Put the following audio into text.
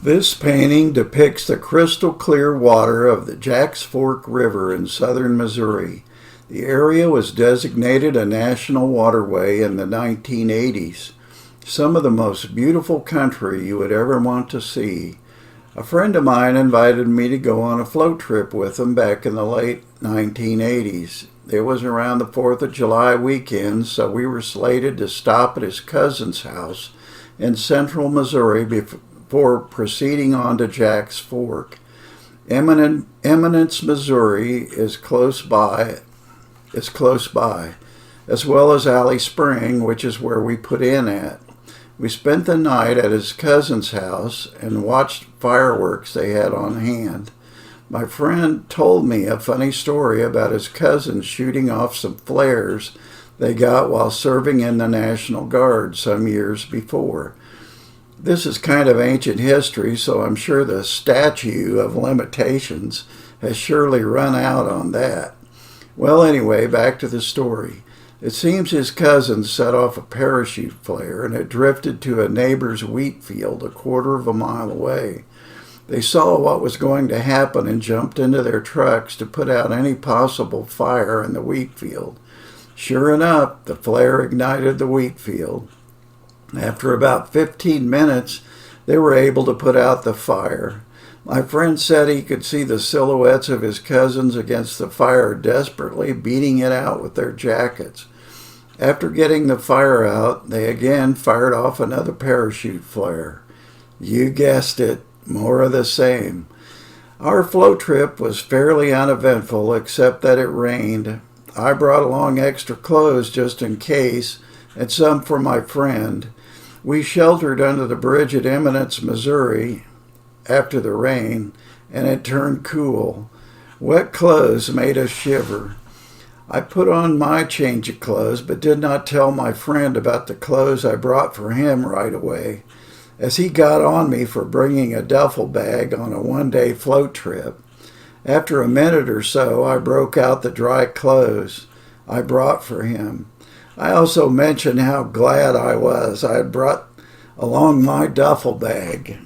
This painting depicts the crystal clear water of the Jack's Fork River in southern Missouri. The area was designated a national waterway in the 1980s. Some of the most beautiful country you would ever want to see. A friend of mine invited me to go on a float trip with him back in the late 1980s. It was around the 4th of July weekend, so we were slated to stop at his cousin's house in central Missouri before proceeding on to Jack's Fork. Eminence, Missouri is close by, as well as Alley Spring, which is where we put in at. We spent the night at his cousin's house and watched fireworks they had on hand. My friend told me a funny story about his cousin shooting off some flares they got while serving in the National Guard some years before. This is kind of ancient history, so I'm sure the statute of limitations has surely run out on that. Well, anyway, back to the story. It seems his cousin set off a parachute flare and it drifted to a neighbor's wheat field a quarter of a mile away. They saw what was going to happen and jumped into their trucks to put out any possible fire in the wheat field. Sure enough, the flare ignited the wheat field. After about 15 minutes, they were able to put out the fire. My friend said he could see the silhouettes of his cousins against the fire desperately beating it out with their jackets. After getting the fire out, they again fired off another parachute flare. You guessed it, more of the same. Our float trip was fairly uneventful except that it rained. I brought along extra clothes just in case, and some for my friend. We sheltered under the bridge at Eminence, Missouri after the rain, and it turned cool. Wet clothes made us shiver. I put on my change of clothes, but did not tell my friend about the clothes I brought for him right away, as he got on me for bringing a duffel bag on a one-day float trip. After a minute or so, I broke out the dry clothes I brought for him. I also mentioned how glad I was I had brought along my duffel bag.